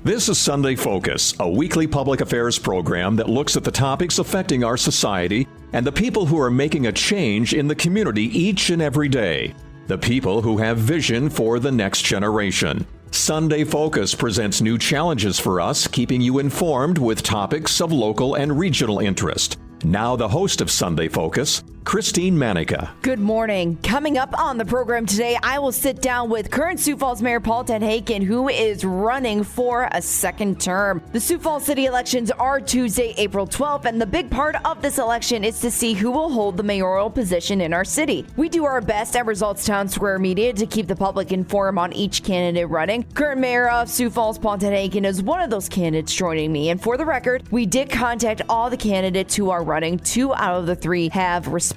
This is Sunday Focus, a weekly public affairs program that looks at the topics affecting our society and the people who are making a change in the community each and every day. The people who have vision for the next generation. Sunday Focus presents new challenges for us, keeping you informed with topics of local and regional interest. Now the host of Sunday Focus, Christine Manica. Good morning. Coming up on the program today, I will sit down with current Sioux Falls Mayor TenHaken, who is running for a second term. The Sioux Falls City elections are Tuesday, April 12th, and the big part of this election is to see who will hold the mayoral position in our city. We do our best at Results Town Square Media to keep the public informed on each candidate running. Current Mayor of Sioux Falls, TenHaken, is one of those candidates joining me. And for the record, we did contact all the candidates who are running. 2 out of the 3 have responded.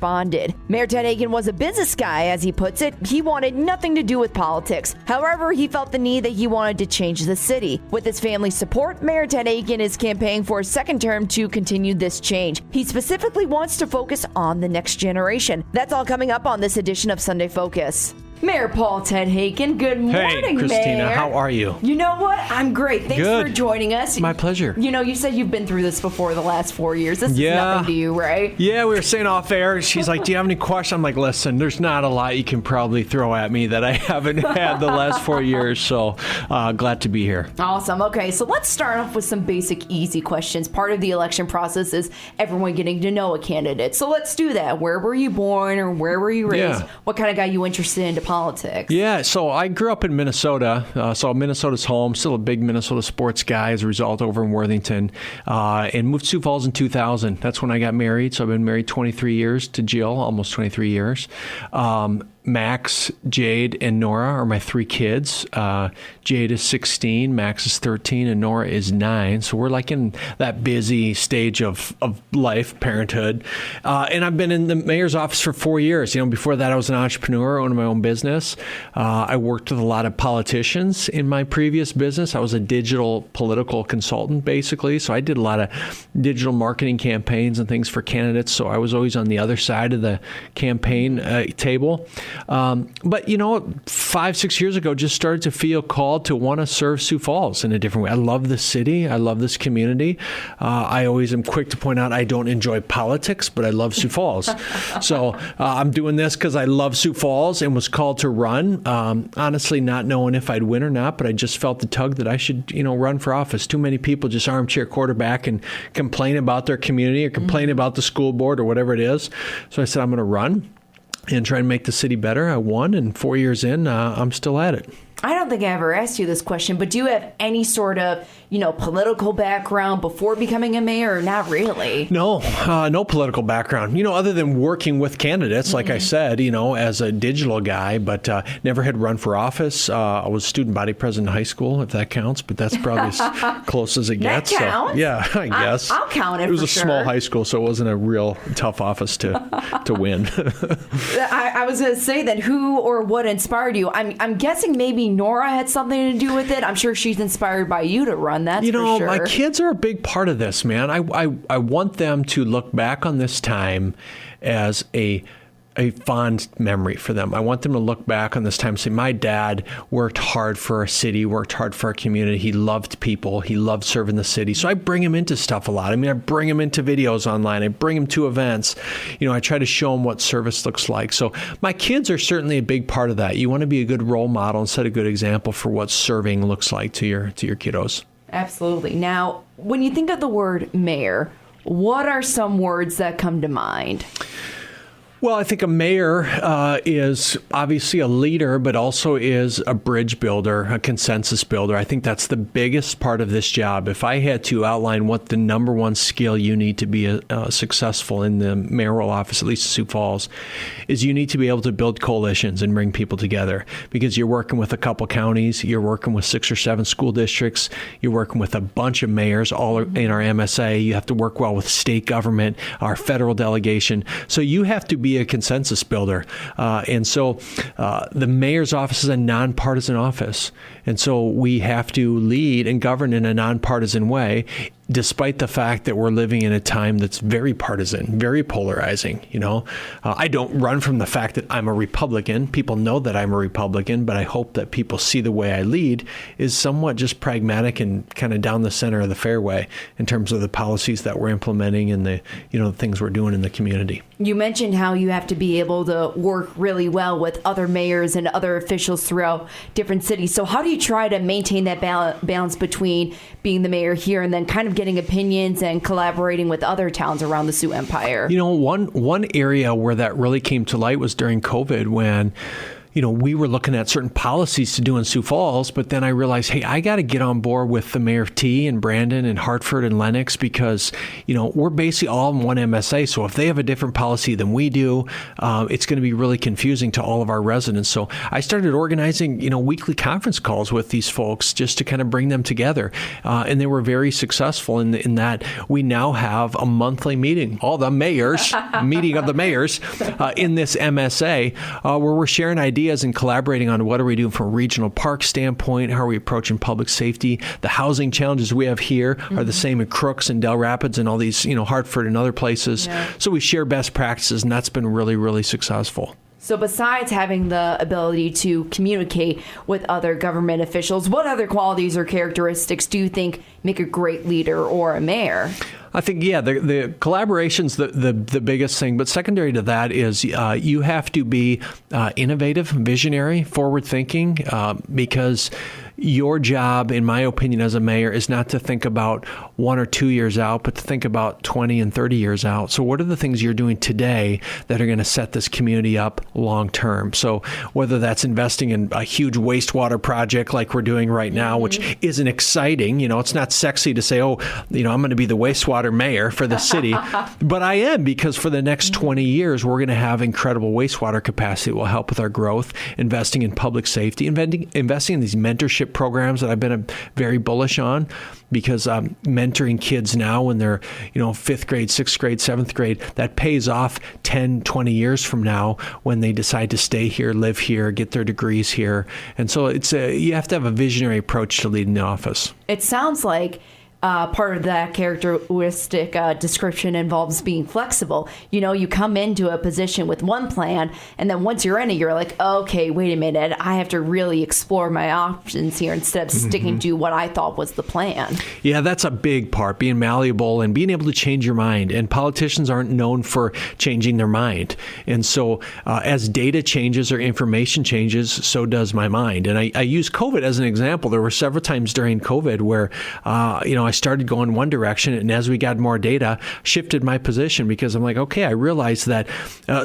Mayor TenHaken was a business guy, as he puts it. He wanted nothing to do with politics. However, he felt the need that he wanted to change the city. With his family's support, Mayor TenHaken is campaigning for a second term to continue this change. He specifically wants to focus on the next generation. That's all coming up on this edition of Sunday Focus. Mayor TenHaken, good morning, Hey, Christina, Mayor. how are you? You know what? I'm great. Thanks Good. for joining us. My pleasure. You know, you said you've been through this before the last 4 years. This is nothing to you, right? Yeah, we were saying off air. She's like, do you have any questions? I'm like, listen, there's not a lot you can probably throw at me that I haven't had the last 4 years. So glad to be here. Awesome. Okay, so let's start off with some basic, easy questions. Part of the election process is everyone getting to know a candidate. So let's do that. Where were you born or where were you raised? Yeah. What kind of got you interested into politics? Yeah, so I grew up in Minnesota, so Minnesota's home, still a big Minnesota sports guy as a result over in Worthington, and moved to Sioux Falls in 2000. That's when I got married, so I've been married 23 years to Jill, almost 23 years. Max, Jade, and Nora are my 3 kids. Jade is 16, Max is 13, and Nora is 9. So we're like in that busy stage of life, parenthood. And I've been in the mayor's office for 4 years. You know, before that, I was an entrepreneur, owned my own business. I worked with a lot of politicians in my previous business. I was a digital political consultant, basically. So I did a lot of digital marketing campaigns and things for candidates. So I was always on the other side of the campaign table. But, you know, 5-6 years ago, just started to feel called to want to serve Sioux Falls in a different way. I love the city. I love this community. I always am quick to point out I don't enjoy politics, but I love Sioux Falls. So I'm doing this because I love Sioux Falls and was called to run. Honestly, not knowing if I'd win or not, but I just felt the tug that I should, you know, run for office. Too many people just armchair quarterback and complain about their community or complain about the school board or whatever it is. So I said, I'm going to run and try and make the city better. I won, and 4 years in, I'm still at it. I don't think I ever asked you this question, but do you have any sort of, you know, political background before becoming a mayor or not really? No, no political background, you know, other than working with candidates, like I said, you know, as a digital guy, but never had run for office. I was student body president in high school, if that counts, but that's probably as close as it gets. That counts. So, yeah, I guess. I'll count it. It was for a sure. small high school, so it wasn't a real tough office to win. I was going to say that who or what inspired you? I'm guessing maybe Nora had something to do with it. I'm sure she's inspired by you to run. That's you know, for sure. My kids are a big part of this, man. I want them to look back on this time as a fond memory for them. I want them to look back on this time and say, my dad worked hard for our city, worked hard for our community. He loved people. He loved serving the city. So I bring him into stuff a lot. I mean, I bring him into videos online. I bring him to events. You know, I try to show him what service looks like. So my kids are certainly a big part of that. You want to be a good role model and set a good example for what serving looks like to your kiddos. Absolutely. Now, when you think of the word mayor, what are some words that come to mind? Well, I think a mayor is obviously a leader, but also is a bridge builder, a consensus builder. I think that's the biggest part of this job. If I had to outline what the number one skill you need to be successful in the mayoral office, at least in Sioux Falls, is you need to be able to build coalitions and bring people together, because you're working with a couple counties, you're working with 6 or 7 school districts, you're working with a bunch of mayors all in our MSA. You have to work well with state government, our federal delegation. So you have to be a consensus builder. And so the mayor's office is a nonpartisan office. And so we have to lead and govern in a nonpartisan way. despite the fact that we're living in a time that's very partisan, very polarizing. I don't run from the fact that I'm a Republican. People know that I'm a Republican, but I hope that people see the way I lead is somewhat just pragmatic and kind of down the center of the fairway in terms of the policies that we're implementing and the things we're doing in the community. You mentioned how you have to be able to work really well with other mayors and other officials throughout different cities. So how do you try to maintain that balance between being the mayor here and then kind of getting opinions and collaborating with other towns around the Sioux Empire? One area where that really came to light was during COVID when we were looking at certain policies to do in Sioux Falls, but then I realized, hey, I got to get on board with the Mayor of T and Brandon and Hartford and Lennox because, we're basically all in one MSA. So if they have a different policy than we do, it's going to be really confusing to all of our residents. So I started organizing, weekly conference calls with these folks just to kind of bring them together. And they were very successful in that we now have a monthly meeting, all the mayors, meeting of the mayors in this MSA, where we're sharing ideas and collaborating on what are we doing from a regional park standpoint, how are we approaching public safety. The housing challenges we have here are the same in Crooks and Del Rapids and all these, Hartford and other places. Yeah. So we share best practices, and that's been really, really successful. So besides having the ability to communicate with other government officials, what other qualities or characteristics do you think make a great leader or a mayor? I think, the collaboration's the biggest thing. But secondary to that is you have to be innovative, visionary, forward-thinking, because your job, in my opinion, as a mayor, is not to think about 1 or 2 years out, but to think about 20 and 30 years out. So what are the things you're doing today that are going to set this community up long term? So whether that's investing in a huge wastewater project like we're doing right now, which isn't exciting, it's not sexy to say, I'm going to be the wastewater mayor for the city, but I am, because for the next 20 years, we're going to have incredible wastewater capacity that will help with our growth, investing in public safety, investing in these mentorship programs that I've been very bullish on, because mentoring kids now when they're, 5th grade, 6th grade, 7th grade, that pays off 10, 20 years from now when they decide to stay here, live here, get their degrees here. And so you have to have a visionary approach to leading the office. It sounds like part of that characteristic description involves being flexible. You come into a position with one plan, and then once you're in it, you're like, okay, wait a minute, I have to really explore my options here instead of sticking to what I thought was the plan. Yeah, that's a big part, being malleable and being able to change your mind. And politicians aren't known for changing their mind. And so as data changes or information changes, so does my mind. And I use COVID as an example. There were several times during COVID where, I started going one direction, and as we got more data, shifted my position, because I'm like, okay, I realized that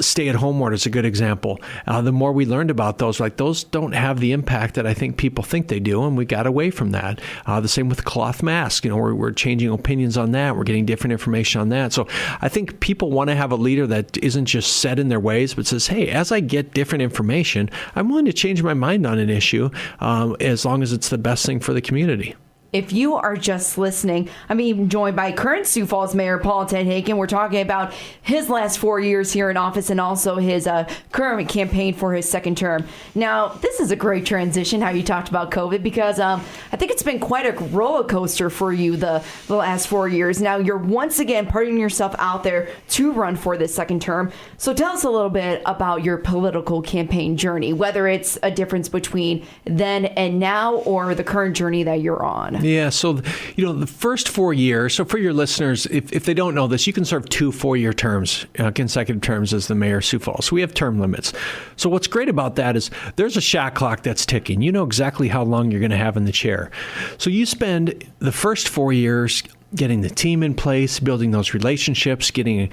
stay-at-home order is a good example. The more we learned about those, those don't have the impact that I think people think they do, and we got away from that. The same with cloth masks. We're changing opinions on that. We're getting different information on that. So I think people want to have a leader that isn't just set in their ways, but says, hey, as I get different information, I'm willing to change my mind on an issue as long as it's the best thing for the community. If you are just listening, I'm being joined by current Sioux Falls Mayor Paul TenHaken. We're talking about his last 4 years here in office and also his current campaign for his second term. Now, this is a great transition, how you talked about COVID, because I think it's been quite a roller coaster for you the last 4 years. Now, you're once again putting yourself out there to run for this second term. So tell us a little bit about your political campaign journey, whether it's a difference between then and now or the current journey that you're on. Yeah, so, the first 4 years, so for your listeners, if they don't know this, you can serve 2 4-year terms, consecutive terms as the mayor of Sioux Falls. So we have term limits. So what's great about that is there's a shot clock that's ticking. You know exactly how long you're going to have in the chair. So you spend the first 4 years getting the team in place, building those relationships, getting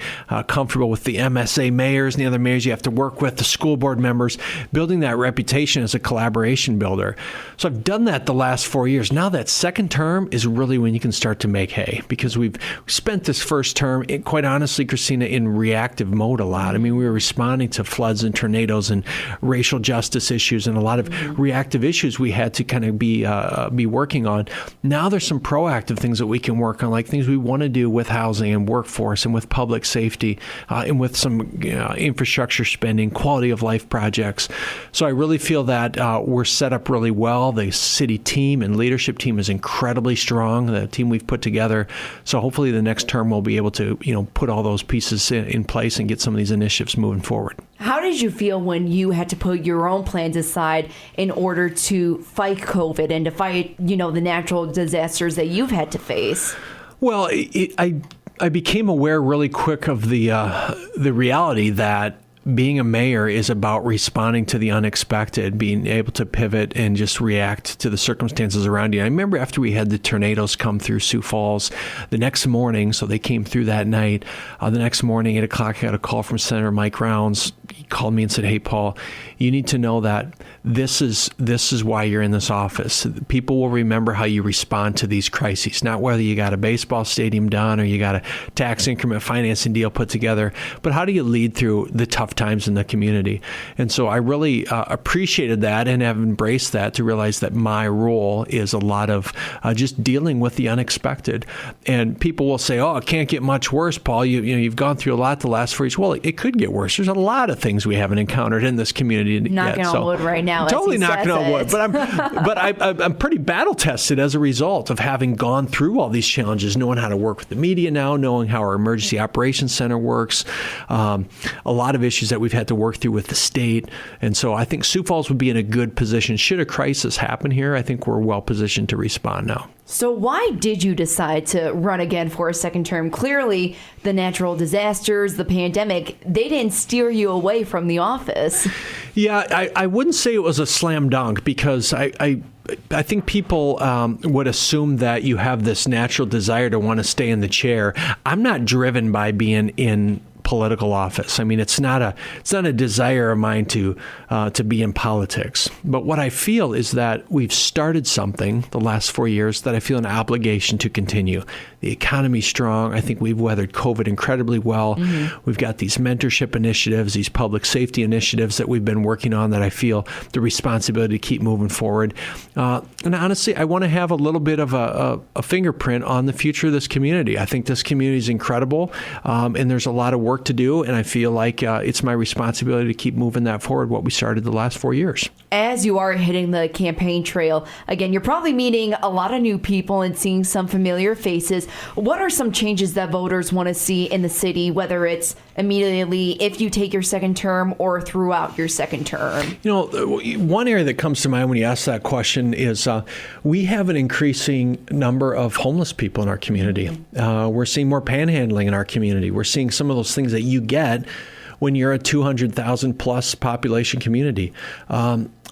comfortable with the MSA mayors and the other mayors you have to work with, the school board members, building that reputation as a collaboration builder. So I've done that the last 4 years. Now that second term is really when you can start to make hay, because we've spent this first term, quite honestly, Christina, in reactive mode a lot. I mean, we were responding to floods and tornadoes and racial justice issues and a lot of reactive issues we had to kind of be working on. Now there's some proactive things that we can work on, like things we want to do with housing and workforce and with public safety and with some infrastructure spending, quality of life projects. So I really feel that we're set up really well. The city team and leadership team is incredibly strong, the team we've put together. So hopefully the next term we'll be able to, put all those pieces in place and get some of these initiatives moving forward. How did you feel when you had to put your own plans aside in order to fight COVID and to fight, the natural disasters that you've had to face? Well, I became aware really quick of the reality that being a mayor is about responding to the unexpected, being able to pivot and just react to the circumstances around you. I remember after we had the tornadoes come through Sioux Falls, the next morning, so they came through that night, the next morning, 8 o'clock, I got a call from Senator Mike Rounds. He called me and said, "Hey, Paul, you need to know that this is why you're in this office. People will remember how you respond to these crises, not whether you got a baseball stadium done or you got a tax increment financing deal put together, but how do you lead through the tough times in the community?" And so I really appreciated that and have embraced that to realize that my role is a lot of just dealing with the unexpected. And people will say, "Oh, it can't get much worse, Paul. You've gone through a lot the last 4 years." Well, it could get worse. There's a lot of things we haven't encountered in this community knocking yet. on wood right now. Totally knocking on wood. But I'm pretty battle tested as a result of having gone through all these challenges, knowing how to work with the media now, knowing how our emergency operations center works, a lot of issues that we've had to work through with the state. And so I think Sioux Falls would be in a good position. Should a crisis happen here, I think we're well positioned to respond now. So why did you decide to run again for a second term? Clearly, the natural disasters, the pandemic, they didn't steer you away from the office. Yeah, I wouldn't say it was a slam dunk because I think people would assume that you have this natural desire to want to stay in the chair. I'm not driven by being in political office. I mean, it's not a desire of mine to be in politics. But what I feel is that we've started something the last 4 years that I feel an obligation to continue. The economy's strong. I think we've weathered COVID incredibly well. Mm-hmm. We've got these mentorship initiatives, these public safety initiatives that we've been working on that I feel the responsibility to keep moving forward. And honestly, I want to have a little bit of a fingerprint on the future of this community. I think this community is incredible, and there's a lot of work to do, and I feel like it's my responsibility to keep moving that forward, what we started the last 4 years. As you are hitting the campaign trail, again, you're probably meeting a lot of new people and seeing some familiar faces. What are some changes that voters want to see in the city, whether it's immediately if you take your second term or throughout your second term? One area that comes to mind when you ask that question is we have an increasing number of homeless people in our community. We're seeing more panhandling in our community. We're seeing some of those things that you get when you're a 200,000 plus population community.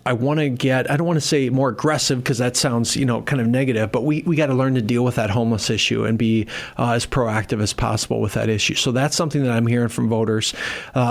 I want to get, I don't want to say more aggressive because that sounds, kind of negative, but we got to learn to deal with that homeless issue and be as proactive as possible with that issue. So that's something that I'm hearing from voters.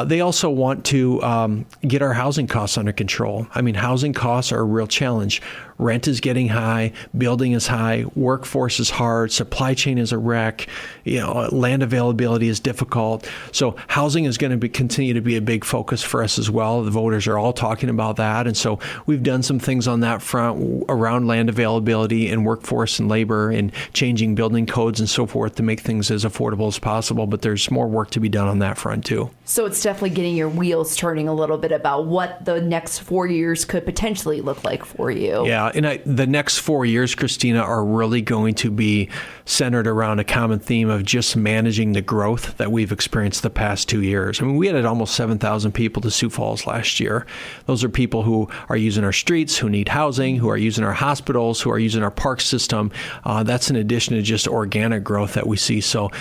They also want to get our housing costs under control. I mean, housing costs are a real challenge. Rent is getting high, building is high, workforce is hard, supply chain is a wreck, land availability is difficult. So housing is going to continue to be a big focus for us as well. The voters are all talking about that. And so we've done some things on that front around land availability and workforce and labor and changing building codes and so forth to make things as affordable as possible. But there's more work to be done on that front too. So it's definitely getting your wheels turning a little bit about what the next 4 years could potentially look like for you. Yeah. And the next 4 years, Christina, are really going to be centered around a common theme of just managing the growth that we've experienced the past 2 years. I mean, we added almost 7,000 people to Sioux Falls last year. Those are people who are using our streets, who need housing, who are using our hospitals, who are using our park system. That's in addition to just organic growth that we see. So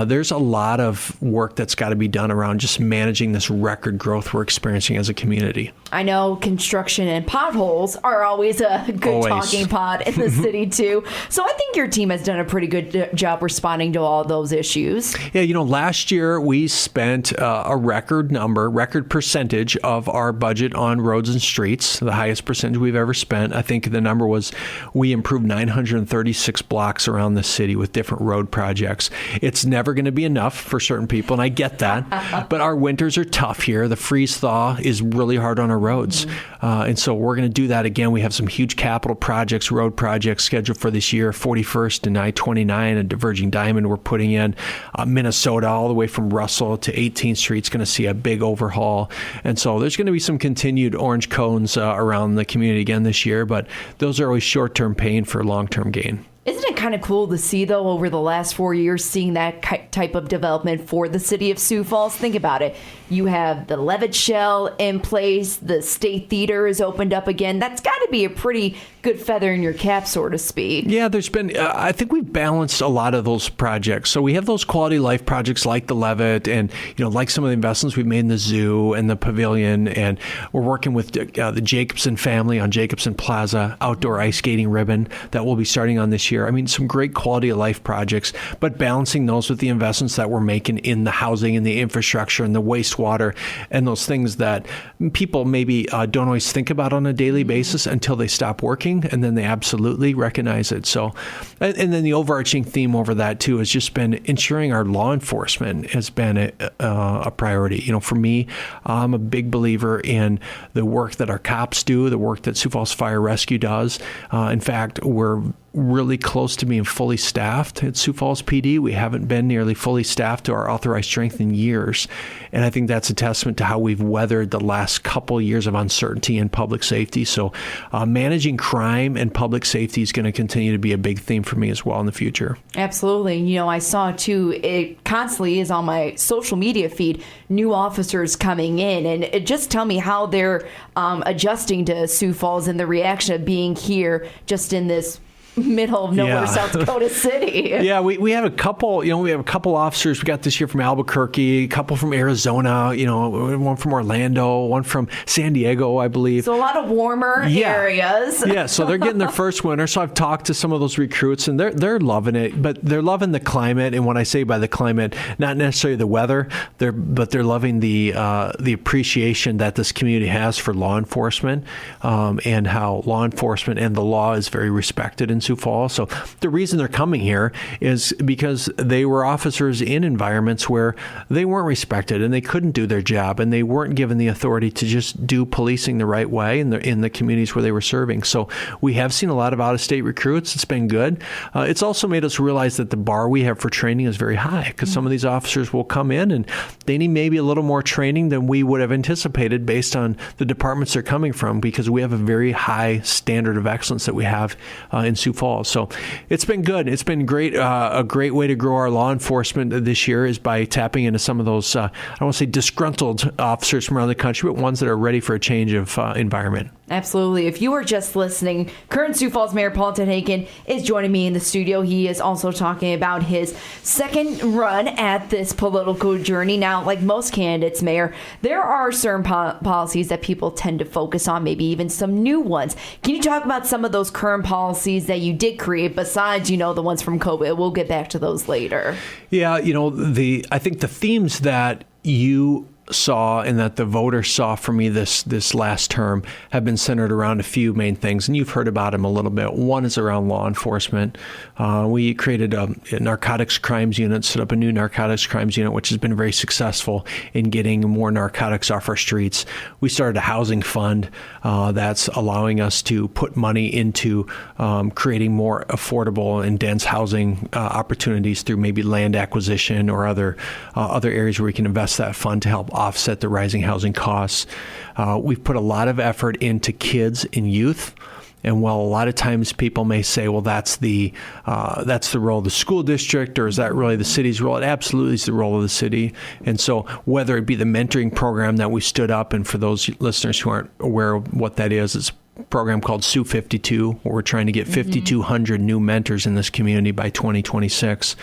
there's a lot of work that's got to be done around just managing this record growth we're experiencing as a community. I know construction and potholes are always a good talking pod in the city too. So I think your team has done a pretty good job responding to all those issues. Yeah, last year we spent a record percentage of our budget on roads and streets. was the highest percentage we've ever spent. I think the number was we improved 936 blocks around the city with different road projects. It's never going to be enough for certain people, and I get that. But our winters are tough here. The freeze thaw is really hard on our roads. And so we're going to do that again. We have some huge capital projects, road projects scheduled for this year, 41st and I-29, a diverging diamond we're putting in. Minnesota, all the way from Russell to 18th Street, is going to see a big overhaul. And so there's going to be some continued orange cones around the community again this year, but those are always short-term pain for long-term gain. Isn't it kind of cool to see, though, over the last 4 years, seeing that type of development for the city of Sioux Falls? Think about it. You have the Levitt Shell in place. The State Theater is opened up again. That's got to be a pretty good feather in your cap, so to speak. Yeah, there's been, I think we've balanced a lot of those projects. So we have those quality of life projects like the Levitt and, like some of the investments we've made in the zoo and the pavilion. And we're working with the Jacobson family on Jacobson Plaza, outdoor ice skating ribbon that we'll be starting on this year. I mean, some great quality of life projects, but balancing those with the investments that we're making in the housing and the infrastructure and the wastewater and those things that people maybe don't always think about on a daily basis until they stop working, and then they absolutely recognize it. So, and then the overarching theme over that too has just been ensuring our law enforcement has been a priority. For me, I'm a big believer in the work that our cops do, the work that Sioux Falls Fire Rescue does. In fact, we're really close to being fully staffed at Sioux Falls PD. We haven't been nearly fully staffed to our authorized strength in years. And I think that's a testament to how we've weathered the last couple years of uncertainty in public safety. So managing crime and public safety is going to continue to be a big theme for me as well in the future. Absolutely. I saw too, it constantly is on my social media feed, new officers coming in. And it just tell me how they're adjusting to Sioux Falls and the reaction of being here just in this middle of nowhere, South Dakota City. Yeah, we have a couple, we have a couple officers we got this year from Albuquerque, a couple from Arizona, one from Orlando, one from San Diego, I believe. So a lot of warmer areas. Yeah, so they're getting their first winter. So I've talked to some of those recruits and they're loving it, but they're loving the climate. And when I say by the climate, not necessarily the weather, but they're loving the appreciation that this community has for law enforcement and how law enforcement and the law is very respected in Sioux Falls. So the reason they're coming here is because they were officers in environments where they weren't respected and they couldn't do their job and they weren't given the authority to just do policing the right way in the communities where they were serving. So we have seen a lot of out-of-state recruits. It's been good. It's also made us realize that the bar we have for training is very high because some of these officers will come in and they need maybe a little more training than we would have anticipated based on the departments they're coming from, because we have a very high standard of excellence that we have in Sioux Falls. So it's been good. It's been great. A great way to grow our law enforcement this year is by tapping into some of those, I don't want to say disgruntled officers from around the country, but ones that are ready for a change of environment. Absolutely. If you are just listening, current Sioux Falls Mayor Paul TenHaken is joining me in the studio. He is also talking about his second run at this political journey. Now, like most candidates, Mayor, there are certain policies that people tend to focus on, maybe even some new ones. Can you talk about some of those current policies that you did create besides, the ones from COVID? We'll get back to those later. Yeah, I think the themes that you saw and that the voters saw for me this last term have been centered around a few main things, and you've heard about them a little bit. One is around law enforcement. We created a narcotics crimes unit, set up a new narcotics crimes unit, which has been very successful in getting more narcotics off our streets. We started a housing fund that's allowing us to put money into creating more affordable and dense housing opportunities through maybe land acquisition or other areas where we can invest that fund to help offset the rising housing costs. We've put a lot of effort into kids and youth. And while a lot of times people may say, well, that's the role of the school district, or is that really the city's role? It absolutely is the role of the city. And so whether it be the mentoring program that we stood up, and for those listeners who aren't aware of what that is, it's a program called Sioux 52, where we're trying to get 5,200 new mentors in this community by 2026.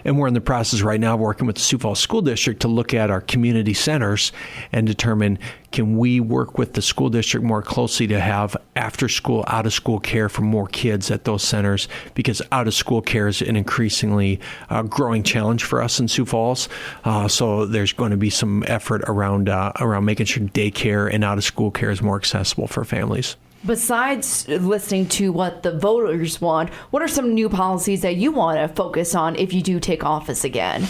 And we're in the process right now of working with the Sioux Falls School District to look at our community centers and determine, can we work with the school district more closely to have after-school, out-of-school care for more kids at those centers, because out-of-school care is an increasingly growing challenge for us in Sioux Falls. So there's going to be some effort around making sure daycare and out-of-school care is more accessible for families. Besides listening to what the voters want, what are some new policies that you want to focus on if you do take office again?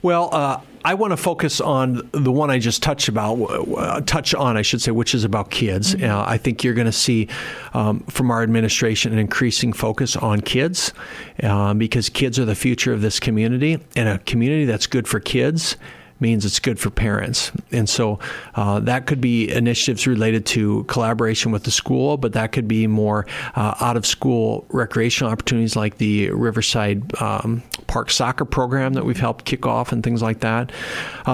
Well, I want to focus on the one I just touch on, which is about kids. Mm-hmm. I think you're going to see from our administration an increasing focus on kids because kids are the future of this community, and a community that's good for kids means it's good for parents. And so that could be initiatives related to collaboration with the school, but that could be more out-of-school recreational opportunities like the Riverside Park soccer program that we've helped kick off and things like that.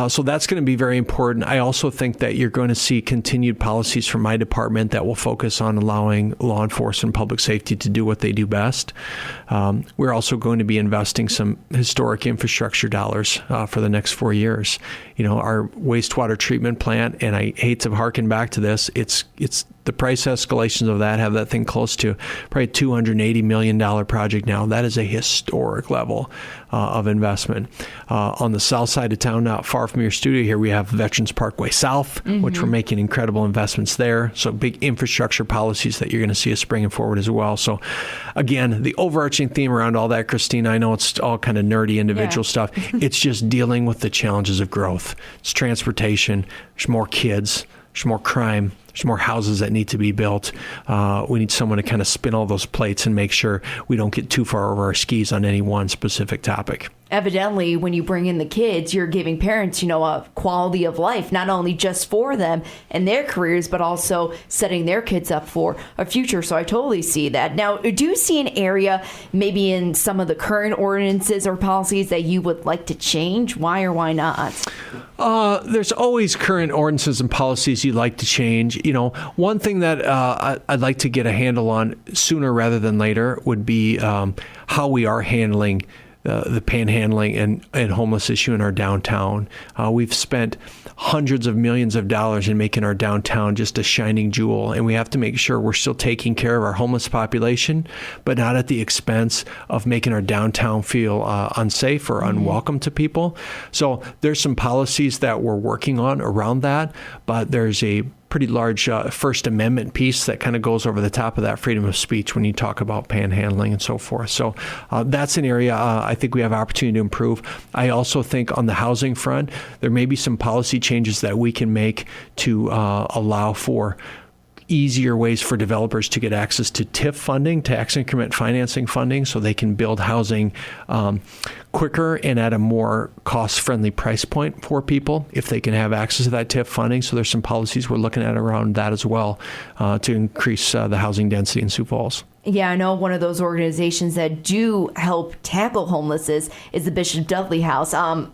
So that's going to be very important. I also think that you're going to see continued policies from my department that will focus on allowing law enforcement and public safety to do what they do best. We're also going to be investing some historic infrastructure dollars for the next 4 years. Our wastewater treatment plant, and I hate to harken back to this, it's the price escalations of that have that thing close to probably $280 million project now. That is a historic level of investment. On the south side of town, not far from your studio here, we have Veterans Parkway South, which we're making incredible investments there. So big infrastructure policies that you're going to see us bringing forward as well. So again, the overarching theme around all that, Christina, I know it's all kind of nerdy individual stuff. It's just dealing with the challenges of growth. It's transportation. There's more kids. There's more crime. There's more houses that need to be built. We need someone to kind of spin all those plates and make sure we don't get too far over our skis on any one specific topic. Evidently, when you bring in the kids, you're giving parents, a quality of life, not only just for them and their careers, but also setting their kids up for a future. So I totally see that. Now, do you see an area maybe in some of the current ordinances or policies that you would like to change? Why or why not? There's always current ordinances and policies you'd like to change. One thing that I'd like to get a handle on sooner rather than later would be how we are handling the panhandling and homeless issue in our downtown. We've spent hundreds of millions of dollars in making our downtown just a shining jewel, and we have to make sure we're still taking care of our homeless population, but not at the expense of making our downtown feel unsafe or unwelcome to people. So there's some policies that we're working on around that, but there's a pretty large First Amendment piece that kind of goes over the top of that freedom of speech when you talk about panhandling and so forth. So that's an area I think we have opportunity to improve. I also think on the housing front, there may be some policy changes that we can make to allow for easier ways for developers to get access to TIF funding, tax increment financing funding, so they can build housing quicker and at a more cost-friendly price point for people if they can have access to that TIF funding. So there's some policies we're looking at around that as well to increase the housing density in Sioux Falls. Yeah, I know one of those organizations that do help tackle homelessness is the Bishop Dudley House. I'm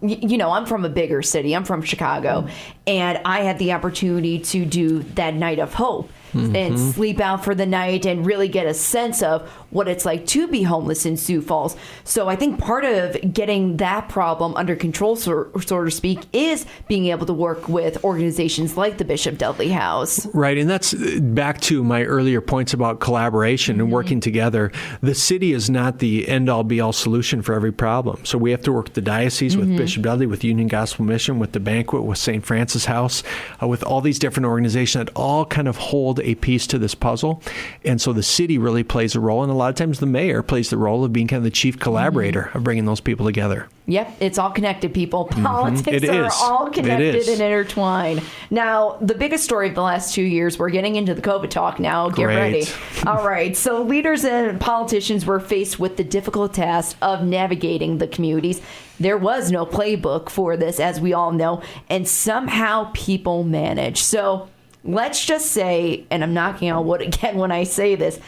from a bigger city. I'm from Chicago, and I had the opportunity to do that Night of Hope and sleep out for the night and really get a sense of what it's like to be homeless in Sioux Falls. So I think part of getting that problem under control, so to speak, is being able to work with organizations like the Bishop Dudley House. Right, and that's back to my earlier points about collaboration and working together. The city is not the end-all, be-all solution for every problem. So we have to work with the diocese, with Bishop Dudley, with Union Gospel Mission, with the Banquet, with St. Francis House, with all these different organizations that all kind of hold a piece to this puzzle. And so the city really plays a role, and a lot of times the mayor plays the role of being kind of the chief collaborator of bringing those people together. Yep, it's all connected, people. Politics are all connected and intertwined. Now, the biggest story of the last 2 years, we're getting into the COVID talk now. Get ready. All right, so leaders and politicians were faced with the difficult task of navigating the communities. There was no playbook for this, as we all know, and somehow people managed. So let's just say, and I'm knocking on wood again when I say this,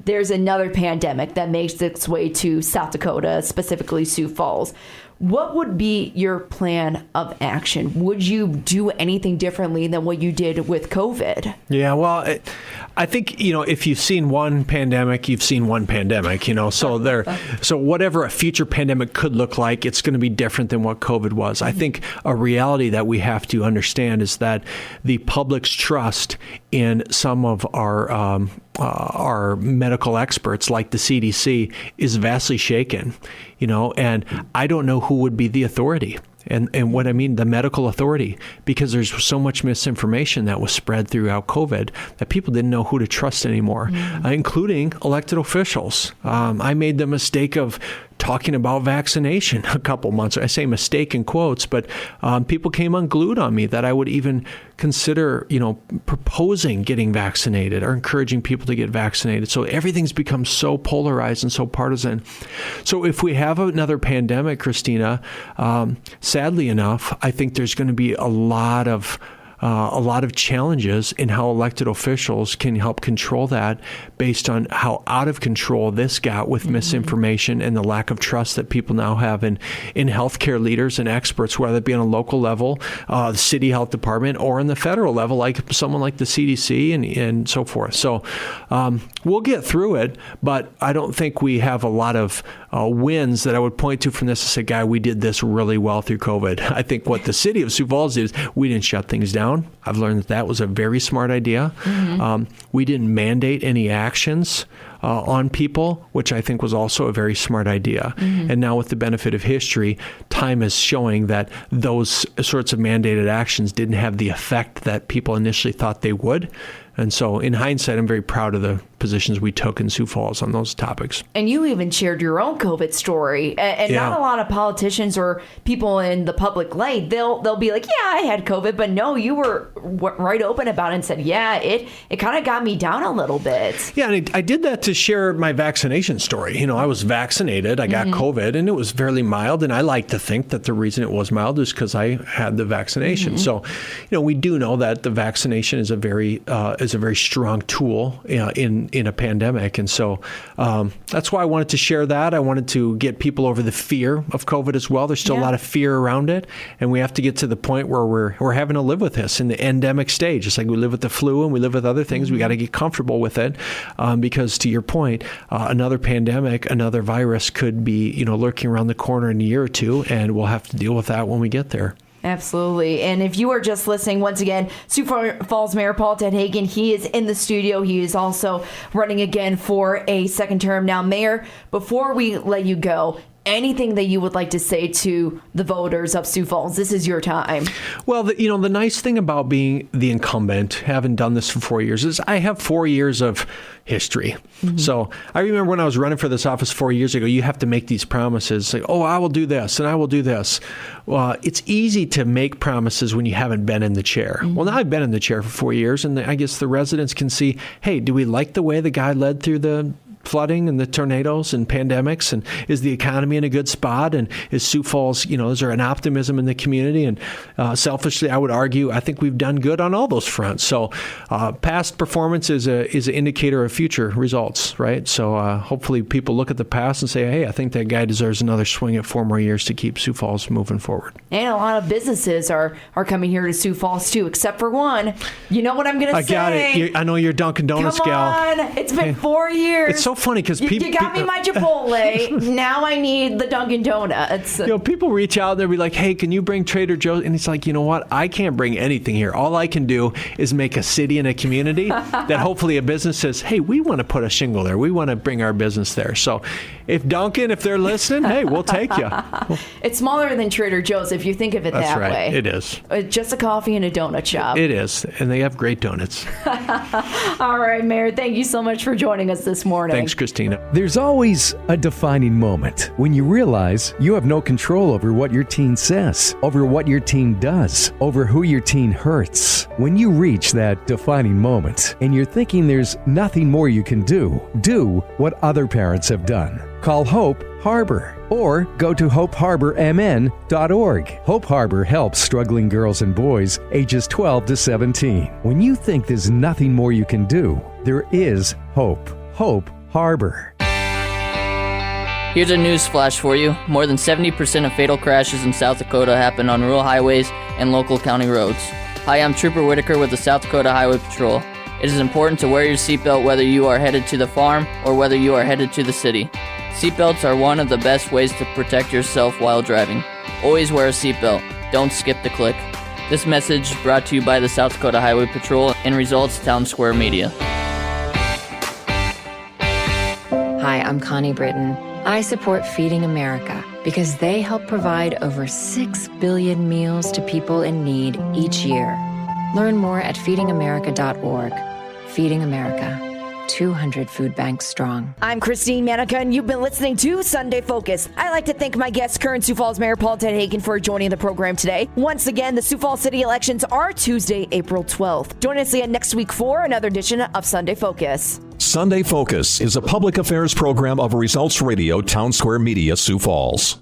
there's another pandemic that makes its way to South Dakota, specifically Sioux Falls. what would be your plan of action? Would you do anything differently than what you did with COVID? Yeah, well, I think, if you've seen one pandemic, you've seen one pandemic, so whatever a future pandemic could look like, it's going to be different than what COVID was. I think a reality that we have to understand is that the public's trust in some of our medical experts like the CDC is vastly shaken, and I don't know who would be the authority. And what I mean, the medical authority, because there's so much misinformation that was spread throughout COVID that people didn't know who to trust anymore, including elected officials. I made the mistake of talking about vaccination a couple months. I say mistake in quotes, but people came unglued on me that I would even consider, proposing getting vaccinated or encouraging people to get vaccinated. So everything's become so polarized and so partisan. So if we have another pandemic, Christina, sadly enough, I think there's going to be a lot of challenges in how elected officials can help control that based on how out of control this got with misinformation and the lack of trust that people now have in healthcare leaders and experts, whether it be on a local level, the city health department, or in the federal level, like someone like the CDC and so forth. So we'll get through it, but I don't think we have a lot of wins that I would point to from this to say, guy, we did this really well through COVID. I think what the city of Sioux Falls did is we didn't shut things down. I've learned that was a very smart idea. We didn't mandate any actions on people, which I think was also a very smart idea. And now with the benefit of history, time is showing that those sorts of mandated actions didn't have the effect that people initially thought they would. And so in hindsight, I'm very proud of the positions we took in Sioux Falls on those topics. And you even shared your own COVID story. And not a lot of politicians or people in the public light, they'll be like, yeah, I had COVID. But no, you were right open about it and said, yeah, it kind of got me down a little bit. Yeah, and I did that to share my vaccination story. I was vaccinated. I got COVID, and it was fairly mild. And I like to think that the reason it was mild is because I had the vaccination. So, we do know that the vaccination is a very strong tool in a pandemic. And so that's why I wanted to share that. I wanted to get people over the fear of COVID as well. There's still a lot of fear around it. And we have to get to the point where we're having to live with this in the endemic stage. It's like we live with the flu and we live with other things. We got to get comfortable with it because, to your point, another pandemic, another virus could be lurking around the corner in a year or two, and we'll have to deal with that when we get there. Absolutely. And if you are just listening, once again, Sioux Falls Mayor Paul TenHaken, he is in the studio. He is also running again for a second term. Now, Mayor, before we let you go, anything that you would like to say to the voters of Sioux Falls? This is your time. Well, the nice thing about being the incumbent, having done this for 4 years, is I have 4 years of history. So I remember when I was running for this office 4 years ago, you have to make these promises. Like, I will do this and I will do this. Well, it's easy to make promises when you haven't been in the chair. Well, now I've been in the chair for 4 years, and I guess the residents can see, hey, do we like the way the guy led through the flooding and the tornadoes and pandemics, and is the economy in a good spot, and is Sioux Falls, is there an optimism in the community? And selfishly, I would argue, I think we've done good on all those fronts. So past performance is an indicator of future results, right? So hopefully people look at the past and say, hey, I think that guy deserves another swing at 4 more years to keep Sioux Falls moving forward. And a lot of businesses are coming here to Sioux Falls too, except for one. You know what I'm going to say? I got it. I know you're Dunkin' Donuts gal. Come on. It's been 4 years. It's so funny because people... You got me my Chipotle. Now I need the Dunkin' Donuts. People reach out and they'll be like, hey, can you bring Trader Joe's? And it's like, you know what? I can't bring anything here. All I can do is make a city and a community that hopefully a business says, hey, we want to put a shingle there. We want to bring our business there. So if Dunkin', if they're listening, hey, we'll take you. It's smaller than Trader Joe's if you think of it that way. That's right. It is. Just a coffee and a donut shop. It is. And they have great donuts. All right, Mayor. Thank you so much for joining us this morning. Thanks, Christina. There's always a defining moment when you realize you have no control over what your teen says, over what your teen does, over who your teen hurts. When you reach that defining moment and you're thinking there's nothing more you can do what other parents have done. Call Hope Harbor or go to hopeharbormn.org. Hope Harbor helps struggling girls and boys ages 12 to 17. When you think there's nothing more you can do, there is hope. Hope Harbor. Here's a news flash for you. More than 70% of fatal crashes in South Dakota happen on rural highways and local county roads. Hi, I'm Trooper Whitaker with the South Dakota Highway Patrol. It is important to wear your seatbelt whether you are headed to the farm or whether you are headed to the city. Seatbelts are one of the best ways to protect yourself while driving. Always wear a seatbelt. Don't skip the click. This message brought to you by the South Dakota Highway Patrol and Results Town Square Media. Hi, I'm Connie Britton. I support Feeding America because they help provide over 6 billion meals to people in need each year. Learn more at feedingamerica.org. Feeding America. 200 food banks strong. I'm Christine Manica, and you've been listening to Sunday Focus. I'd like to thank my guest, current Sioux Falls Mayor Paul TenHaken, for joining the program today. Once again, the Sioux Falls City elections are Tuesday, April 12th. Join us again next week for another edition of Sunday Focus. Sunday Focus is a public affairs program of Results Radio Town Square Media, Sioux Falls.